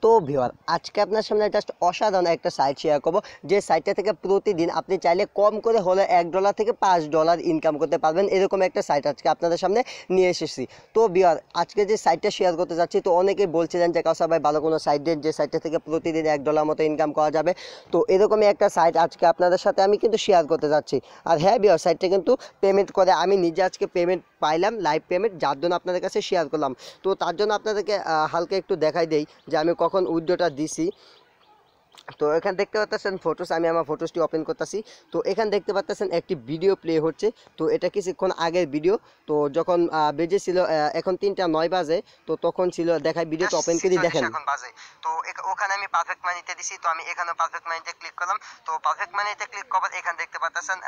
তো ভিউয়ার আজকে আপনার সামনে জাস্ট অসাধারণ একটা সাইট শেয়ার করব, যে সাইটটা থেকে প্রতিদিন আপনি চাইলে কম করে হলে $1 থেকে $5 ইনকাম করতে পারবেন। এরকম একটা সাইট আজকে আপনাদের সামনে নিয়ে এসেছি। তো ভিউয়ার আজকে যে সাইটটা শেয়ার করতে যাচ্ছি, তো অনেকেই বলছিলেন যে কাউসার ভাই ভালো কোনো সাইট দেন যে সাইটটা থেকে প্রতিদিন $1 মতো ইনকাম করা যাবে। তো এরকমই একটা সাইট আজকে আপনাদের সাথে আমি কিন্তু শেয়ার করতে যাচ্ছি। আর হ্যাঁ ভিউয়ার, সাইটটা কিন্তু পেমেন্ট করে, আমি নিজে আজকে পেমেন্ট পাইলাম, লাইভ পেমেন্ট, যার জন্য আপনাদের কাছে শেয়ার করলাম। তো তার জন্য আপনাদেরকে হালকা একটু দেখাই দেই যে আমি কখন উইথড্রটা দিছি। তো এখানে দেখতে পাচ্ছেন ফটোস, আমি আমার ফটোসটি ওপেন করতেছি। তো এখানে দেখতে পাচ্ছেন একটি ভিডিও প্লে হচ্ছে। তো এটা কিছুক্ষণ আগের ভিডিও। তো যখন বেজেছিল এখন 3টা 9 বাজে, তো তখন ছিল দেখায়, ভিডিওটা ওপেন করে দেখেন এখন বাজে। তো ওখানে আমি পারফেক্ট মানিতে দিছি। তো আমি এখানে পারফেক্ট মানিতে ক্লিক করলাম। তো পারফেক্ট মানিতে ক্লিক করার এখানে দেখতে পাচ্ছেন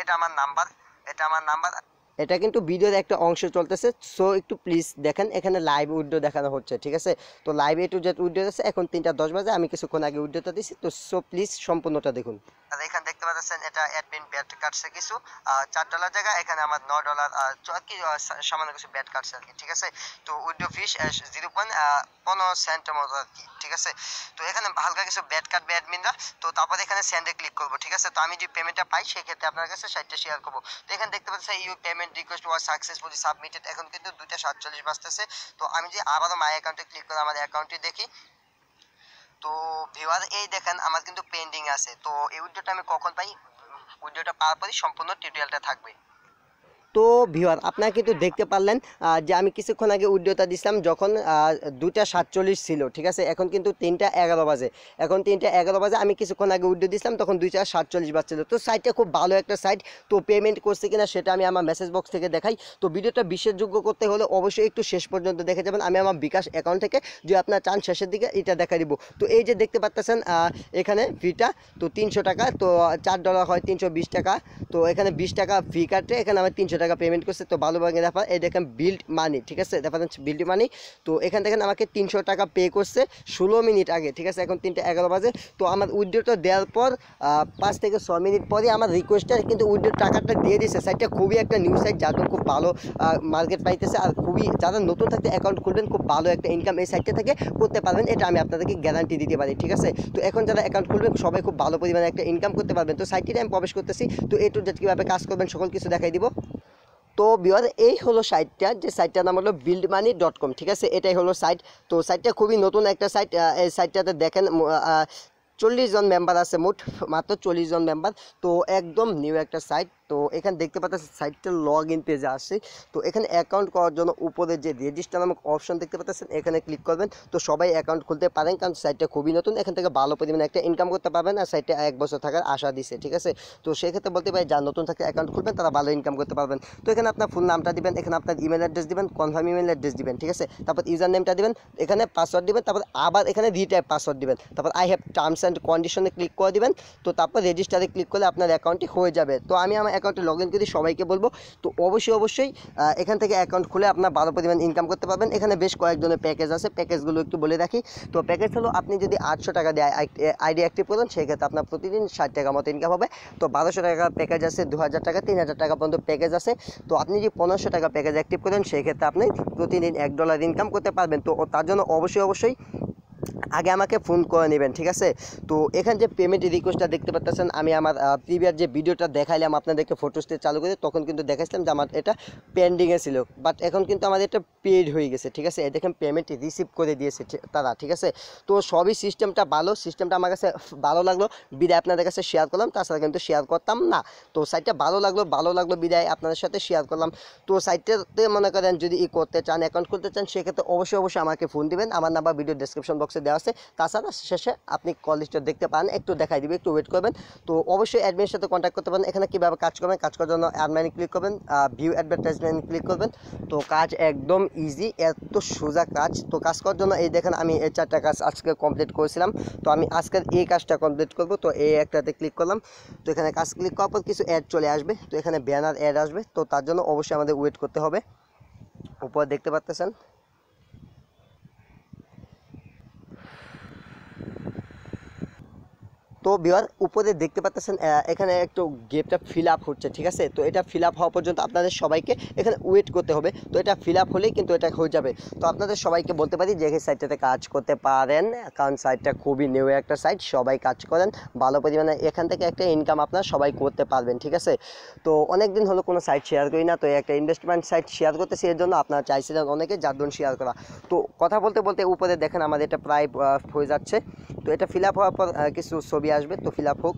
এটা আমার নাম্বার, এটা আমার নাম্বার। এটা কিন্তু ভিডিওর একটা অংশ চলতেছে, সো একটু প্লিজ দেখেন, এখানে লাইভ উইড্রো দেখানো হচ্ছে, ঠিক আছে। তো live A to Z withdraw আছে, এখন 3টা 10 বাজে, আমি কিছুক্ষণ আগে উইড্রোটা দিছি। তো সো প্লিজ সম্পূর্ণটা দেখুন। আর এখানে দেখতে পাচ্ছেন এটা অ্যাডমিন ব্যাট কাটছে কিছু $4 জায়গা, এখানে আমার $9 কি সামান্য কিছু ব্যাট কাটছে আর কি, ঠিক আছে। তো উইড্রো ফিস 0.15 সেন্টের মতো আর কি, ঠিক আছে। তো এখানে হালকা কিছু ব্যাট কাটবে অ্যাডমিনরা। তো তারপরে এখানে সেন্ডে ক্লিক করবো, ঠিক আছে। তো আমি যে পেমেন্টটা পাই সেক্ষেত্রে আপনার কাছে সাইটটা শেয়ার করবো। তো এখানে দেখতে পাচ্ছেন you payment request was successfully submitted, এখন কিন্তু 2টা 47 বাজতেছে। তো আমি যে আবারও মাই অ্যাকাউন্টে ক্লিক করে আমার অ্যাকাউন্টে দেখি, তো ভিউয়ার এই দেখেন আমার কিন্তু পেন্ডিং আছে। তো এই উইড্রোটা আমি কখন পাই, উইড্রোটা পাওয়ার পরই সম্পূর্ণ টিউটোরিয়ালটা থাকবে। তো ভিউয়ার আপনারা কিন্তু দেখতে পারলেন যে আমি কিছুক্ষণ আগে উইড্রোটা দিছিলাম যখন 2টা 47 ছিল, ঠিক আছে। এখন কিন্তু 3টা 11 বাজে, এখন 3টা 11 বাজে, আমি কিছুক্ষণ আগে উইড্রো দিছিলাম তখন 2টা 47 বাজছিল। তো সাইটটা খুব ভালো একটা সাইট। তো পেমেন্ট করছে কিনা সেটা আমি আমার মেসেজ বক্স থেকে দেখাই। তো ভিডিওটা বিশ্বাসযোগ্য করতে হলে অবশ্যই একটু শেষ পর্যন্ত দেখে যাবেন। আমি আমার বিকাশ অ্যাকাউন্ট থেকে, যদি আপনার চান শেষের দিকে, এটা দেখা দিব। তো এই যে দেখতে পাচ্ছেন এখানে ফিটা তো 300 টাকা, তো $4 হয় 320 টাকা। তো এখানে 20 টাকা ফি কাটে, এখানে আমার 300 টাকা পেমেন্ট করছে। তো ভালোভাবে দেখা, এই দেখেন বিল্ড মানি, ঠিক আছে, দেখা যাচ্ছে বিল্ড মানি। তো এখান থেকে আমাকে 300 টাকা পে করছে 16 মিনিট আগে, ঠিক আছে। এখন 3টা 11 বাজে। তো আমার উইড্রোটা দেওয়ার পর 5 থেকে 6 মিনিট পরে আমার রিকোয়েস্টটা কিন্তু উইড্রোর টাকাটা দিয়ে দিচ্ছে। সাইটটা খুবই একটা নিউ সাইট, যাদের খুব ভালো মার্কেট পাইতেছে, আর খুবই যারা নতুন থাকতে অ্যাকাউন্ট খুলবেন, খুব ভালো একটা ইনকাম এই সাইটটা থেকে করতে পারবেন, এটা আমি আপনাদেরকে গ্যারান্টি দিতে পারি, ঠিক আছে। তো এখন যারা অ্যাকাউন্ট খুলবেন সবাই খুব ভালো পরিমাণে একটা ইনকাম করতে পারবেন। তো সাইটটিতে আমি প্রবেশ করতেছি। তো এ টু জেড কীভাবে কাজ করবেন সকল কিছু দেখাই দিব। তো ভিউয়ার এই হলো সাইটটা, যে সাইটটার নাম হলো buildmoney.com, ঠিক আছে। এটাই হলো সাইট। তো সাইটটা খুবই নতুন একটা সাইট। এই সাইটটাতে দেখেন 40 জন মেম্বার আছে, মোট মাত্র 40 জন মেম্বার। তো একদম নিউ একটা সাইট। তো এখানে দেখতে পাচ্ছেন সাইটটার লগ ইন পেজে আসছে। তো এখানে অ্যাকাউন্ট করার জন্য উপরে যে রেজিস্টার নামক অপশন দেখতে পাচ্ছেন, এখানে ক্লিক করবেন। তো সবাই অ্যাকাউন্ট খুলতে পারেন, কারণ সাইটটা খুবই নতুন, এখান থেকে ভালো পরিমাণে একটা ইনকাম করতে পারবেন। আর সাইটটা 1 বছর থাকার আশা দিছে, ঠিক আছে। তো সেক্ষেত্রে বলতে পারি যারা নতুন থাকে অ্যাকাউন্ট খুলবেন তারা ভালো ইনকাম করতে পারবেন। তো এখানে আপনার ফুল নামটা দিবেন, এখানে আপনার ইমেল অ্যাড্রেস দিবেন, কনফার্ম ইমেল অ্যাড্রেস দিবেন, ঠিক আছে। তারপর ইউজার নেমটা দিবেন, এখানে পাসওয়ার্ড দিবেন, তারপর আবার এখানে রিটাইপ পাসওয়ার্ড দিবেন, তারপর আই হ্যাভ টার্মস অ্যান্ড কন্ডিশনে ক্লিক করে দিবেন। তো তারপর রেজিস্টারে ক্লিক করলে আপনার অ্যাকাউন্টটি হয়ে যাবে। তো আমি আমার অ্যাকাউন্টে লগ ইন করি, সবাইকে বলবো। তো অবশ্যই এখান থেকে অ্যাকাউন্ট খুলে আপনার ভালো পরিমাণ ইনকাম করতে পারবেন। এখানে বেশ কয়েক ধরনের প্যাকেজ আছে, প্যাকেজগুলো একটু বলে রাখি। তো প্যাকেজ হলো আপনি যদি 800 টাকা দিয়ে আইডি অ্যাক্টিভ করেন, সেক্ষেত্রে আপনার প্রতিদিন 60 টাকা মতো ইনকাম হবে। তো 1200 টাকা প্যাকেজ আছে, 2000 টাকা, 3000 টাকা পর্যন্ত প্যাকেজ আছে। তো আপনি যদি 1500 টাকা প্যাকেজ অ্যাক্টিভ করেন, সেক্ষেত্রে আপনি প্রতিদিন $1 ইনকাম করতে পারবেন। তো তার জন্য অবশ্যই আগে আমাকে ফোন করে নেবেন, ঠিক আছে। তো এখানে যে পেমেন্ট রিকোয়েস্টটা দেখতে পাচ্ছেন, আমি আমার প্রিভিয়াস যে ভিডিওটা দেখাইলাম আপনাদেরকে ফটোসতে চালু করে, তখন কিন্তু দেখাইছিলাম যে আমার এটা পেন্ডিংয়ে ছিল, বাট এখন কিন্তু আমাদের এটা পেড হয়ে গেছে, ঠিক আছে। দেখেন পেমেন্ট রিসিভ করে দিয়েছে তারা, ঠিক আছে। তো সবই সিস্টেমটা ভালো, সিস্টেমটা আমার কাছে ভালো লাগলো বিদায় আপনাদের কাছে শেয়ার করলাম, তাছাড়া কিন্তু শেয়ার করতাম না। তো সাইটটা ভালো লাগলো বিদায় আপনাদের সাথে শেয়ার করলাম। তো সাইটটাতে মনে করেন যদি করতে চান, অ্যাকাউন্ট খুলতে চান, সেক্ষেত্রে অবশ্যই আমাকে ফোন দিবেন। আমার নাম্বার ভিডিও ডেসক্রিপশন বক্সে দেওয়া আছে। তাছাড়া শেষে আপনি কল লিস্টটা দেখতে পান, একটু দেখাই দিবে, একটু ওয়েট করবেন। তো অবশ্যই অ্যাডমিনের সাথে কন্ট্যাক্ট করতে পারেন। এখানে কীভাবে কাজ করবেন, কাজ করার জন্য অ্যাডমিনে ক্লিক করবেন, ভিউ অ্যাডভার্টাইজমেন্ট ক্লিক করবেন। তো কাজ একদম ইজি, এত সোজা কাজ। তো কাজ করার জন্য এই দেখেন আমি এই 4টা কাজ আজকে কমপ্লিট করেছিলাম। তো আমি আজকের এই কাজটা কমপ্লিট করব। তো এই একটাতে ক্লিক করলাম। তো এখানে কাজ ক্লিক করার পর কিছু অ্যাড চলে আসবে। তো এখানে ব্যানার অ্যাড আসবে। তো তার জন্য অবশ্যই আমাদের ওয়েট করতে হবে। উপরে দেখতে পাচ্ছেন তো ভিউয়ার উপরে দেখতে পাচ্ছেন এখানে একটু গেমটা ফিল আপ হচ্ছে, ঠিক আছে। তো এটা ফিল আপ হওয়া পর্যন্ত আপনাদের সবাইকে এখানে ওয়েট করতে হবে। তো এটা ফিল আপ হলেই কিন্তু এটা হয়ে যাবে। তো আপনাদের সবাইকে বলতে পারি যে এই সাইটটাতে কাজ করতে পারেন, কারণ সাইটটা খুবই নিউ একটা সাইট, সবাই কাজ করেন ভালো পরিমাণে, এখান থেকে একটা ইনকাম আপনারা সবাই করতে পারবেন, ঠিক আছে। তো অনেক দিন হলো কোনো সাইট শেয়ার করি না, তো একটা ইনভেস্টমেন্ট সাইট শেয়ার করতেছি, এর জন্য আপনারা চাইছিলেন অনেকে জাদুন শেয়ার করা। তো কথা বলতে বলতে উপরে দেখেন আমাদের এটা প্রায় হয়ে যাচ্ছে। তো এটা ফিল আপ হওয়ার পর কিছু ছবি আসবে, তো ফিল আপ হোক।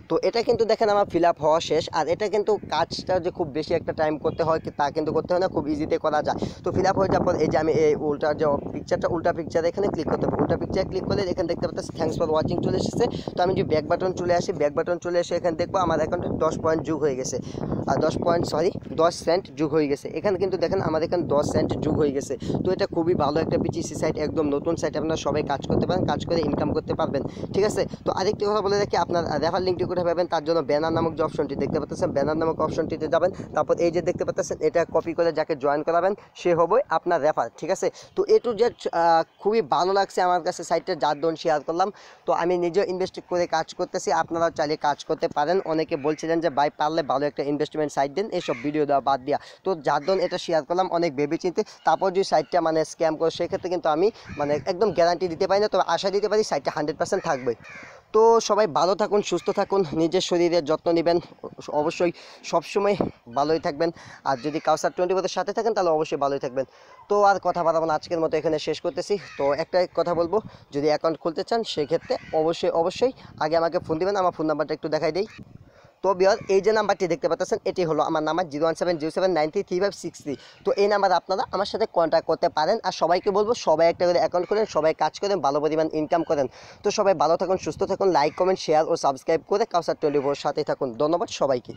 তো এটা কিন্তু দেখেন আমার ফিল আপ হওয়া শেষ। আর এটা কিন্তু কাজটা যে খুব বেশি একটা টাইম করতে হয় তা কিন্তু করতে হয় না, খুব ইজিতে করা যায়। তো ফিল আপ হয়ে যাওয়ার পর এই যে আমি এই উল্টা যে পিকচারটা, উল্টা পিকচার এখানে ক্লিক করতে হবে। উল্টা পিকচার ক্লিক করলে এখানে দেখতে পাচ্ছি থ্যাঙ্কস ফর ওয়াচিং চলে এসেছে। তো আমি যদি ব্যাক বাটন চলে আসি, ব্যাক বাটন চলে এসে এখানে দেখবো আমার অ্যাকাউন্টে 10 পয়েন্ট যোগ হয়ে গেছে, আর 10 সেন্ট যোগ হয়ে গেছে। এখানে কিন্তু দেখেন আমাদের এখানে 10 সেন্ট যোগ হয়ে গেছে। তো এটা খুবই ভালো একটা বিটিসি সাইট, একদম নতুন সাইট, আপনারা সবাই কাজ করতে পারেন, কাজ করে ইনকাম করতে পারবেন, ঠিক আছে। তো আরেকটি কথা বলে রাখি, আপনার রেফার লিঙ্কটি কোথায় পাবেন, তার জন্য ব্যানার নামক যে অপশনটি দেখতে পাচ্ছেন, ব্যানার নামক অপশনটিতে যাবেন। তারপর এই যে দেখতে পাচ্ছেন এটা কপি করে যাকে জয়েন করাবেন সে হবে আপনার রেফার, ঠিক আছে। তো এ টু জেড খুবই ভালো লাগছে আমার কাছে সাইটটা, যার দোন শেয়ার করলাম। তো আমি নিজেও ইনভেস্ট করে কাজ করতেছি, আপনারাও চাইলে কাজ করতে পারেন। অনেকে বলছিলেন যে ভাই পারলে ভালো একটা ইনভেস্টমেন্ট সাইট দেন, এইসব ভিডিও দেওয়া বাদ দিয়া। তো যার দোন এটা শেয়ার করলাম অনেক ভেবে চিন্তে। তারপর যদি সাইটটা মানে স্ক্যাম করে সেক্ষেত্রে কিন্তু আমি মানে একদম গ্যারান্টি দিতে পারি না, তবে আশা দিতে পারি সাইটটা 100% থাকবে। তো সবাই ভালো থাকুন, সুস্থ থাকুন, নিজের শরীরের যত্ন নেবেন, অবশ্যই সবসময় ভালোই থাকবেন। আর যদি কাউসার 24 সাথে থাকেন তাহলে অবশ্যই ভালোই থাকবেন। তো আর কথা বাড়াবো না, আজকের মতো এখানে শেষ করতেছি। তো একটাই কথা বলবো, যদি অ্যাকাউন্ট খুলতে চান সেক্ষেত্রে অবশ্যই আগে আমাকে ফোন দিবেন। আমার ফোন নাম্বারটা একটু দেখাই দিই। তো বিয়ার এই যে নাম্বারটি দেখতে পাচ্ছেন এটি হলো আমার নাম্বার 01707933563। তো এই নাম্বারে আপনারা আমার সাথে কন্ট্যাক্ট করতে পারেন। আর সবাইকে বলবো সবাই একটা করে অ্যাকাউন্ট করেন, সবাই কাজ করেন, ভালো পরিমাণ ইনকাম করেন। তো সবাই ভালো থাকুন, সুস্থ থাকুন, লাইক কমেন্ট শেয়ার ও সাবস্ক্রাইব করে কাউসার 24 সাথে থাকুন। ধন্যবাদ সবাইকে।